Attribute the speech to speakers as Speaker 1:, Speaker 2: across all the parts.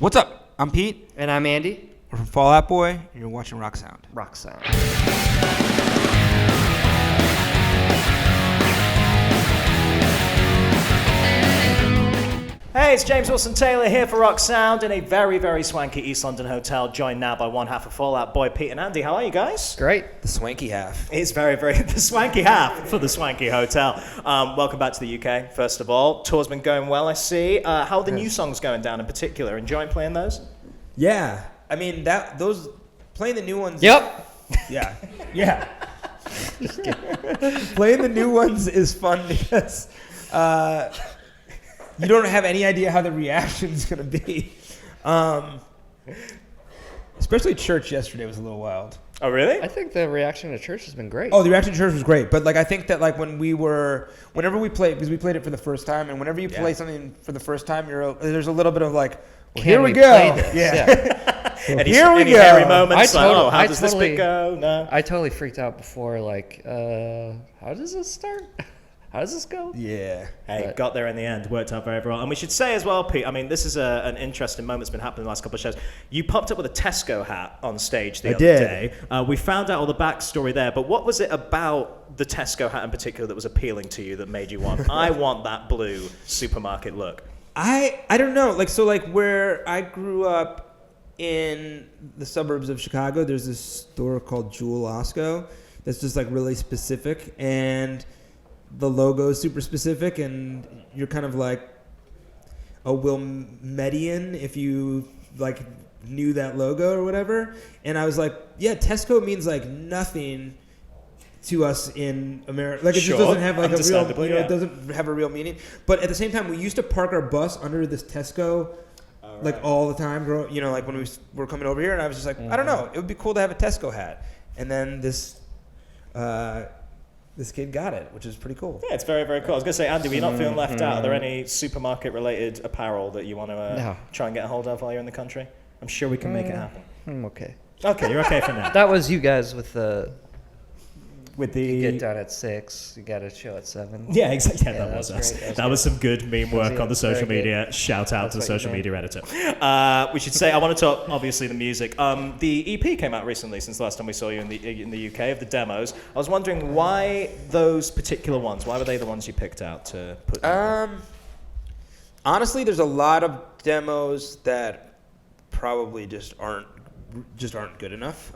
Speaker 1: What's up? I'm Pete.
Speaker 2: And I'm Andy.
Speaker 1: We're from Fall Out Boy, and you're watching Rock Sound.
Speaker 2: Rock Sound.
Speaker 3: Hey, it's James Wilson-Taylor here for Rock Sound in a very, very swanky East London hotel, joined now by one half of Fall Out Boy, Pete and Andy. How are you guys?
Speaker 2: Great.
Speaker 1: The swanky half.
Speaker 3: It's very, very the swanky half for the swanky hotel. Welcome back to the UK, first of all. Tour's been going well, I see. How are the new songs going down in particular? Enjoying playing those?
Speaker 1: Yeah. I mean, those playing the new ones.
Speaker 2: Yep.
Speaker 1: Yeah. Yeah. Playing the new ones is fun because you don't have any idea how the reaction's going to be. Especially church yesterday was a little wild.
Speaker 3: Oh, really?
Speaker 2: I think the reaction to church has been great.
Speaker 1: Oh, the reaction to church was great. But, I think that, whenever we played, because we played it for the first time, and whenever you play something for the first time, there's a little bit of, well, here we go.
Speaker 2: Yeah.
Speaker 3: Any
Speaker 1: here we go.
Speaker 3: hairy moments? How does this bit go? No.
Speaker 2: I totally freaked out before, how does this start? How does this go?
Speaker 1: Yeah.
Speaker 3: Hey, got there in the end. Worked out very well. And we should say as well, Pete, I mean, this is an interesting moment that's been happening in the last couple of shows. You popped up with a Tesco hat on stage the other day. We found out all the backstory there, but what was it about the Tesco hat in particular that was appealing to you that made you want, I want that blue supermarket look?
Speaker 1: I don't know. Where I grew up in the suburbs of Chicago, there's this store called Jewel Osco that's just really specific, and the logo is super specific, and you're kind of like a Wilmedian if you knew that logo or whatever. And I was like, yeah, Tesco means nothing to us in America. It just doesn't have a real, it doesn't have a real meaning. But at the same time, we used to park our bus under this Tesco all the time, when we were coming over here, and I was just like, I don't know, it would be cool to have a Tesco hat. And then this kid got it, which is pretty cool.
Speaker 3: Yeah, it's very, very cool. I was going to say, Andy, we're not feeling left out. Are there any supermarket-related apparel that you want to try and get a hold of while you're in the country? I'm sure we can make it happen.
Speaker 2: I'm okay.
Speaker 3: Okay, you're okay for now.
Speaker 2: That was you guys with the...
Speaker 3: You
Speaker 2: get done at 6, you got a show at 7.
Speaker 3: Yeah, exactly. Yeah, that was us.
Speaker 2: Great.
Speaker 3: That was some good meme work on the social media. Shout out to the social media editor. We should say, I want to talk, obviously, the music. The EP came out recently since the last time we saw you in the UK, of the demos. I was wondering why those particular ones, why were they the ones you picked out to put
Speaker 1: Honestly, there's a lot of demos that probably just aren't good enough.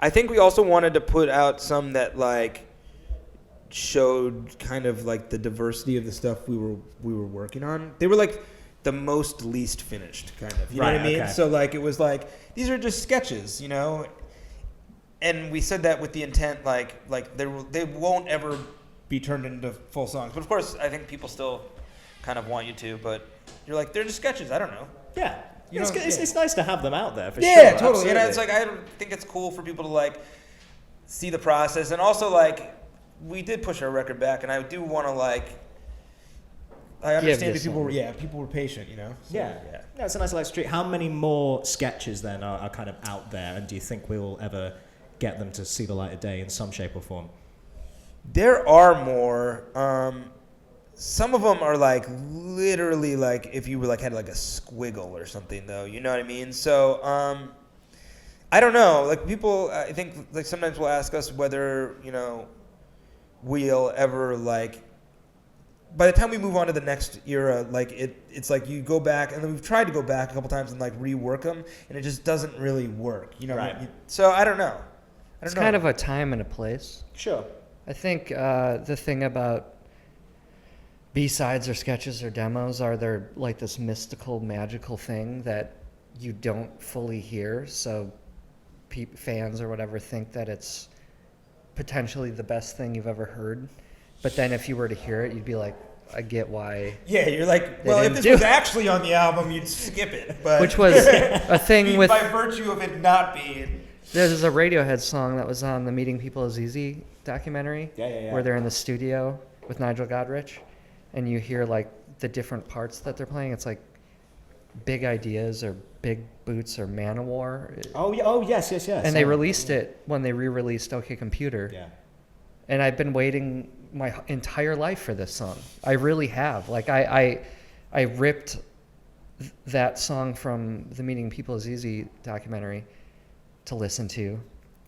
Speaker 1: I think we also wanted to put out some that showed kind of the diversity of the stuff we were working on. They were the most least finished kind of. You know what I mean? Okay. So it was these are just sketches, And we said that with the intent they won't ever be turned into full songs. But of course, I think people still kind of want you to. But you're they're just sketches. I don't know.
Speaker 3: Yeah. It's nice to have them out there for sure.
Speaker 1: Yeah, totally.
Speaker 3: Absolutely.
Speaker 1: And it's I think it's cool for people to see the process, and also we did push our record back, and I do want to I understand that people were patient, So,
Speaker 3: yeah, it's a nice street. How many more sketches then are kind of out there, and do you think we will ever get them to see the light of day in some shape or form?
Speaker 1: There are more. Some of them are literally if you were had a squiggle or something, though, you know what I mean? So I don't know. People, I think sometimes will ask us whether we'll ever by the time we move on to the next era, it's you go back, and then we've tried to go back a couple times and rework them, and it just doesn't really work, Right. So I don't know.
Speaker 2: It's kind of a time and a place.
Speaker 3: Sure.
Speaker 2: I think the thing about B-sides or sketches or demos are they're this mystical, magical thing that you don't fully hear. So fans or whatever think that it's potentially the best thing you've ever heard. But then if you were to hear it, you'd be I get why.
Speaker 1: Yeah, you're well, if this was actually on the album, you'd skip it. But
Speaker 2: which was a thing with...
Speaker 1: By virtue of it not being...
Speaker 2: There's a Radiohead song that was on the Meeting People Is Easy documentary.
Speaker 3: Yeah.
Speaker 2: Where they're in the studio with Nigel Godrich. And you hear the different parts that they're playing. It's Big Ideas or Big Boots or Manowar.
Speaker 3: Oh yes.
Speaker 2: And they released it when they re-released OK Computer.
Speaker 3: Yeah.
Speaker 2: And I've been waiting my entire life for this song. I really have. I ripped that song from the Meeting People is Easy documentary to listen to.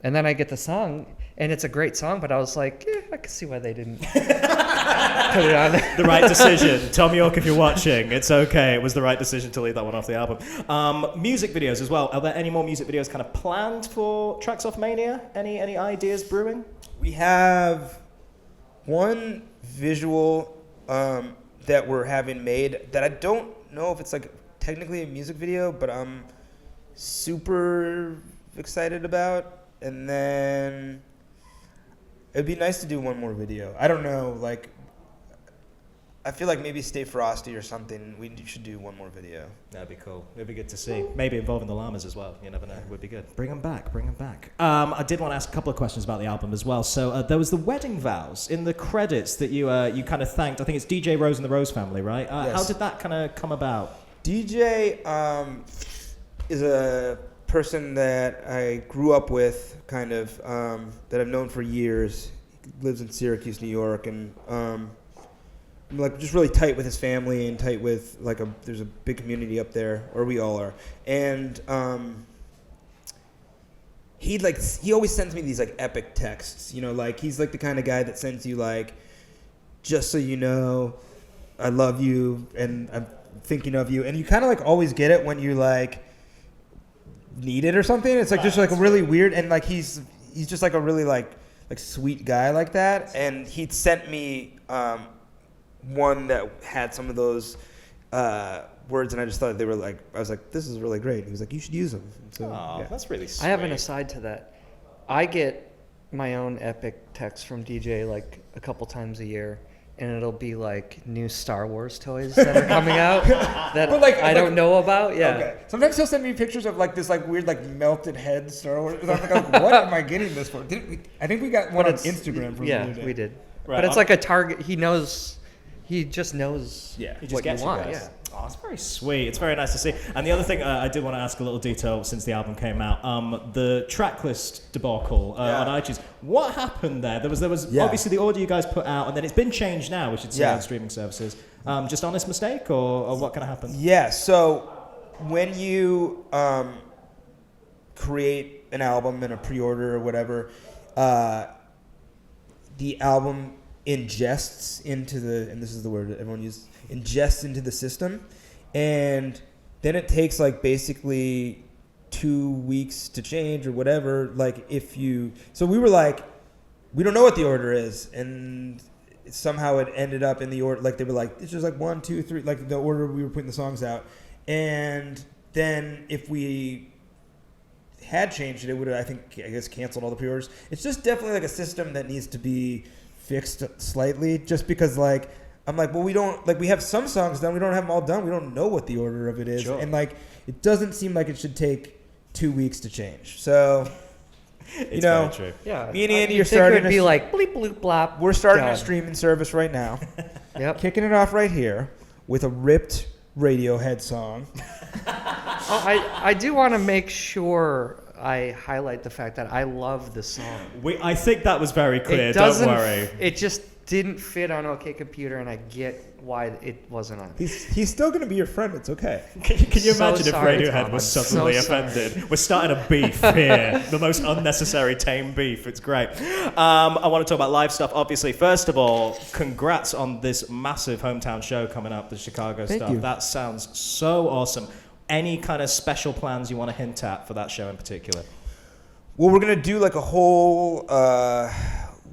Speaker 2: And then I get the song, and it's a great song, but I was like, I can see why they didn't put it on there.
Speaker 3: The right decision. Tom York, if you're watching, it's okay. It was the right decision to leave that one off the album. Music videos as well. Are there any more music videos kind of planned for tracks off Mania? Any ideas brewing?
Speaker 1: We have one visual that we're having made that I don't know if it's like technically a music video, but I'm super excited about. And then it'd be nice to do one more video. I don't know, like, I feel like maybe Stay Frosty or something. We should do one more video.
Speaker 3: That'd be cool. It'd be good to see. Maybe involving the llamas as well. You never know. It would be good. Bring them back. I did want to ask a couple of questions about the album as well. So there was the wedding vows in the credits that you kind of thanked. I think it's DJ Rose and the Rose family, right?
Speaker 1: Yes.
Speaker 3: How did that kind of come about?
Speaker 1: DJ is a person that I grew up with, kind of, that I've known for years. He lives in Syracuse, New York, and I'm like just really tight with his family and tight with there's a big community up there, or we all are. And he always sends me these like epic texts, like he's like the kind of guy that sends you like, just so you know, I love you and I'm thinking of you, and you kind of like always get it when you like need it or something. It's like just like a really weird, and like he's just like a really like sweet guy like that. And he'd sent me one that had some of those words, and I just thought they were like, I was like, this is really great. He was like, you should use them. So, yeah.
Speaker 3: That's really sweet.
Speaker 2: I have an aside to that. I get my own epic text from DJ like a couple times a year, and it'll be like new Star Wars toys that are coming out that I don't know about. Yeah.
Speaker 1: Okay. Sometimes he'll send me pictures of like this like weird like melted head Star Wars. I'm like, what am I getting this for? I think we got one on Instagram from the other day.
Speaker 2: We did.
Speaker 3: Right.
Speaker 2: But it's like a target. He just knows what you want. Yeah.
Speaker 3: Oh, it's very sweet. It's very nice to see. And the other thing I did want to ask a little detail since the album came out, the tracklist debacle on iTunes. What happened there? There was obviously the order you guys put out, and then it's been changed now, we should say, on streaming services. Just honest mistake, or what kind of happened?
Speaker 1: Yeah. So when you create an album in a pre-order or whatever, the album ingests into and this is the word that everyone uses, ingests into the system, and then it takes like basically 2 weeks to change or whatever. Like so we were like, we don't know what the order is, and somehow it ended up in the order, like they were like, it's just like 1, 2, 3, like the order we were putting the songs out. And then if we had changed it, it would have, I guess, canceled all the pre-orders. It's just definitely like a system that needs to be fixed slightly, just because like I'm like, well, we have some songs done, we don't have them all done, we don't know what the order of it is. Sure. And like it doesn't seem like it should take 2 weeks to change. So
Speaker 3: it's very true.
Speaker 2: Yeah,
Speaker 1: me and Andy are starting
Speaker 2: to be like bleep bloop blop.
Speaker 1: We're starting a streaming service right now.
Speaker 2: Yep.
Speaker 1: Kicking it off right here with a ripped Radiohead song.
Speaker 2: I do want to make sure I highlight the fact that I love the song.
Speaker 3: I think that was very clear. Don't worry.
Speaker 2: It just didn't fit on OK Computer, and I get why it wasn't on.
Speaker 1: He's still going to be your friend. It's okay.
Speaker 3: Can you imagine if Radiohead was suddenly offended? We're starting a beef here. The most unnecessary tame beef. It's great. I want to talk about live stuff, obviously. First of all, congrats on this massive hometown show coming up, the Chicago stuff.
Speaker 1: Thank you.
Speaker 3: That sounds so awesome. Any kind of special plans you want to hint at for that show in particular?
Speaker 1: Well, we're going to do like a whole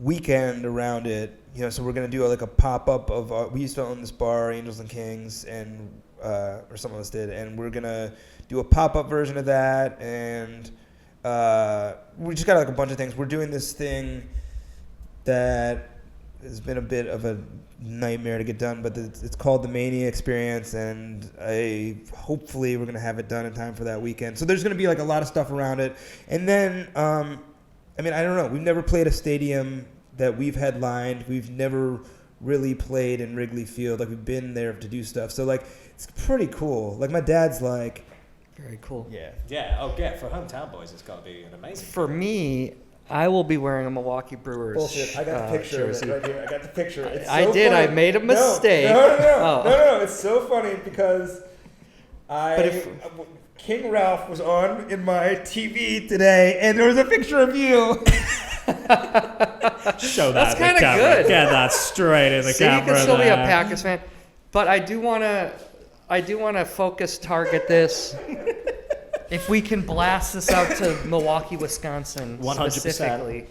Speaker 1: weekend around it. So we're going to do like a pop-up of we used to own this bar, Angels and Kings, and or some of us did, and we're going to do a pop-up version of that, and we just got like a bunch of things. We're doing this thing that has been a bit of a nightmare to get done, but it's called the Mania Experience, and hopefully we're going to have it done in time for that weekend. So there's going to be like a lot of stuff around it. And then, I don't know. We've never played a stadium that we've headlined. We've never really played in Wrigley Field. Like, we've been there to do stuff. So, like, it's pretty cool. Like, my dad's like...
Speaker 2: Very cool.
Speaker 3: Yeah. Yeah. Oh, yeah. For hometown boys, it's got to be an amazing...
Speaker 2: For me, I will be wearing a Milwaukee Brewers
Speaker 1: Bullshit. I got the picture
Speaker 2: jersey.
Speaker 1: right here. I got the picture. It's so
Speaker 2: I did.
Speaker 1: funny.
Speaker 2: I made a mistake.
Speaker 1: No. It's so funny because King Ralph was on in my TV today, and there was a picture of you.
Speaker 3: Show that.
Speaker 2: That's
Speaker 3: in the
Speaker 2: kind of
Speaker 3: camera.
Speaker 2: good.
Speaker 3: Get that straight in the
Speaker 2: See,
Speaker 3: camera.
Speaker 2: you can still be a
Speaker 3: there.
Speaker 2: Packers fan, but I do want to focus target this. If we can blast this out to Milwaukee, Wisconsin,
Speaker 3: 100%.
Speaker 2: specifically.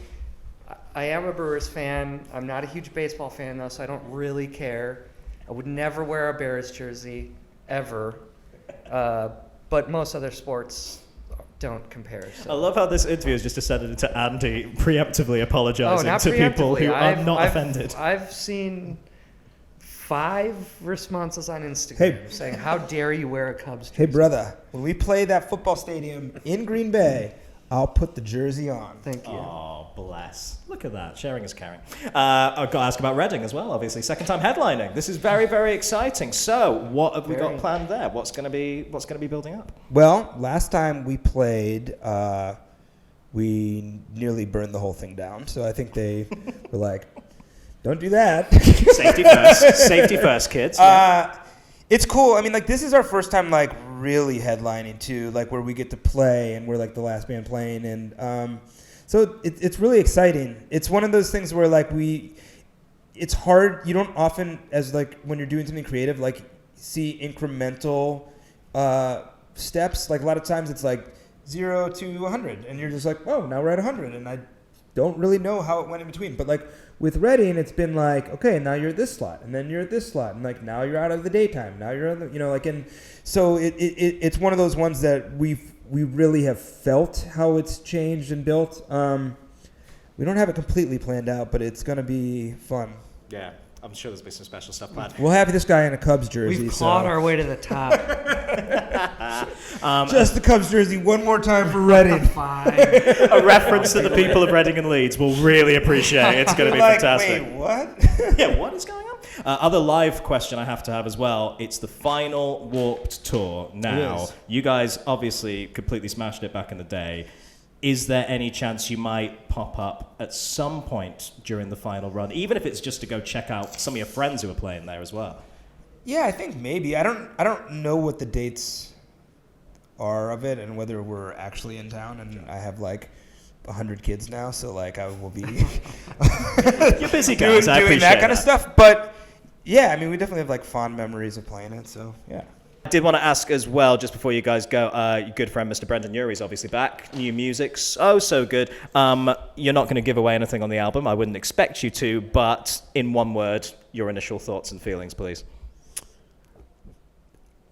Speaker 2: I am a Brewers fan. I'm not a huge baseball fan though, so I don't really care. I would never wear a Bears jersey ever, but most other sports don't compare.
Speaker 3: I
Speaker 2: So.
Speaker 3: love how this interview is just descended into Andy preemptively apologizing
Speaker 2: not
Speaker 3: to people
Speaker 2: preemptively.
Speaker 3: who are not offended.
Speaker 2: I've seen 5 responses on Instagram
Speaker 1: Hey.
Speaker 2: saying, "How dare you wear a Cubs jersey?"
Speaker 1: Hey, brother, when we play that football stadium in Green Bay, I'll put the jersey on.
Speaker 2: Thank you.
Speaker 3: Oh, bless. Look at that. Sharing is caring. I've got to ask about Reading as well, obviously. Second time headlining. This is very, very exciting. So, what have we got planned there? What's going to be building up?
Speaker 1: Well, last time we played, we nearly burned the whole thing down. So I think they were like, don't do that.
Speaker 3: Safety first. Safety first, kids.
Speaker 1: It's cool. I mean, like, this is our first time, like, really headlining, too, like, where we get to play and we're, like, the last band playing. And so it's really exciting. It's one of those things where, like, it's hard. You don't often, as, like, when you're doing something creative, like, see incremental steps. Like, a lot of times it's, like, 0 to 100. And you're just like, oh, now we're at 100. And I don't really know how it went in between. But, like, with Reading, it's been like, okay, now you're at this slot, and then you're at this slot, and like now you're out of the daytime, now you're on the, like, and so it's one of those ones that we really have felt how it's changed and built. We don't have it completely planned out, but it's gonna be fun.
Speaker 3: Yeah, I'm sure there's been some special stuff planned.
Speaker 1: We'll have this guy in a Cubs jersey.
Speaker 2: We've clawed our way to the top.
Speaker 1: Just the Cubs jersey one more time for Reading.
Speaker 2: Fine.
Speaker 3: A reference that the people of Reading and Leeds will really appreciate. It's going to be
Speaker 1: like,
Speaker 3: fantastic.
Speaker 1: Wait, what?
Speaker 3: Yeah, what is going on? Other live question I have to have as well. It's the final Warped Tour now.
Speaker 1: It is.
Speaker 3: You guys obviously completely smashed it back in the day. Is there any chance you might pop up at some point during the final run, even if it's just to go check out some of your friends who are playing there as well?
Speaker 1: Yeah, I think maybe. I don't know what the dates are of it and whether we're actually in town. And I have like 100 kids now, so like I will be
Speaker 3: You're busy guys. I
Speaker 1: doing
Speaker 3: appreciate
Speaker 1: that kind of stuff. But yeah, I mean, we definitely have like fond memories of playing it. So yeah.
Speaker 3: I did want to ask as well, just before you guys go, your good friend Mr. Brendon Urie is obviously back. New music, so good. You're not going to give away anything on the album. I wouldn't expect you to, but in one word, your initial thoughts and feelings, please.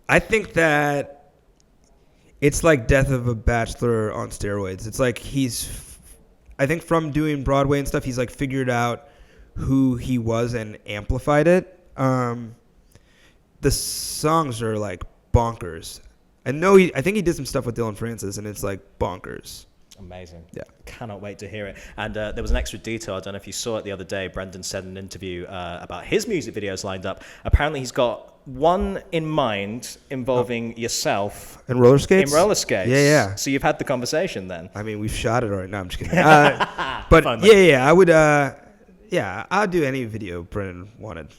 Speaker 1: I think that it's like Death of a Bachelor on steroids. It's like I think from doing Broadway and stuff, he's like figured out who he was and amplified it. The songs are like bonkers. I think he did some stuff with Dylan Francis, and it's like bonkers.
Speaker 3: Amazing.
Speaker 1: Yeah.
Speaker 3: Cannot wait to hear it. And there was an extra detail. I don't know if you saw it the other day. Brendon said in an interview about his music videos lined up. Apparently, he's got one in mind involving yourself.
Speaker 1: And roller skates?
Speaker 3: In roller skates.
Speaker 1: Yeah.
Speaker 3: So you've had the conversation then.
Speaker 1: I mean, we've shot it already. No, I'm just kidding. But yeah, I would. I'd do any video Brendon wanted.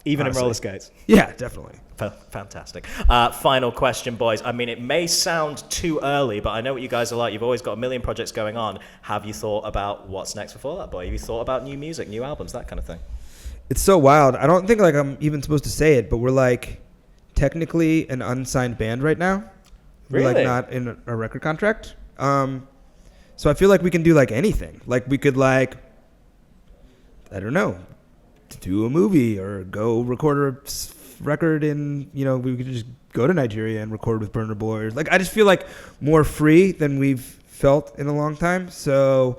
Speaker 3: Even
Speaker 1: honestly.
Speaker 3: in roller skates.
Speaker 1: Yeah, definitely.
Speaker 3: Fantastic. Final question, boys. I mean, it may sound too early, but I know what you guys are like. You've always got a million projects going on. Have you thought about what's next for Fall Out Boy? Have you thought about new music, new albums, that kind of thing?
Speaker 1: It's so wild. I don't think like I'm even supposed to say it, but we're like technically an unsigned band right now. We're
Speaker 3: Really?
Speaker 1: like not in a record contract. So I feel like we can do like anything. Like we could like, I don't know, do a movie or go record a record in, we could just go to Nigeria and record with Burner Boy. Like I just feel like more free than we've felt in a long time. So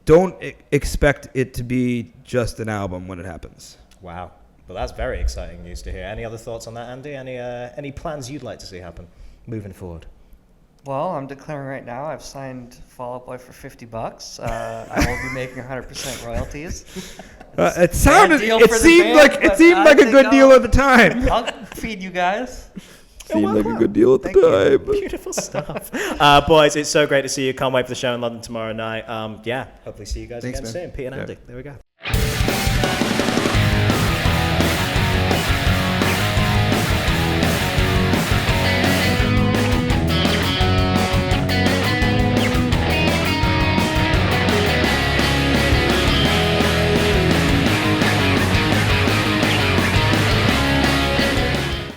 Speaker 1: don't expect it to be just an album when it happens.
Speaker 3: Wow. Well, that's very exciting news to hear. Any other thoughts on that, Andy? Any plans you'd like to see happen moving forward?
Speaker 2: Well, I'm declaring right now I've signed Fall Out Boy for $50. I will be making 100% royalties.
Speaker 1: It seemed
Speaker 2: band,
Speaker 1: like a good deal at the time.
Speaker 2: I'll feed you guys.
Speaker 1: Seemed like a good deal at the time.
Speaker 3: Beautiful stuff. Boys, it's so great to see you. Can't wait for the show in London tomorrow night. Hopefully see you guys
Speaker 1: Thanks,
Speaker 3: again
Speaker 1: man.
Speaker 3: soon. Pete and
Speaker 1: Yeah.
Speaker 3: Andy. There we go.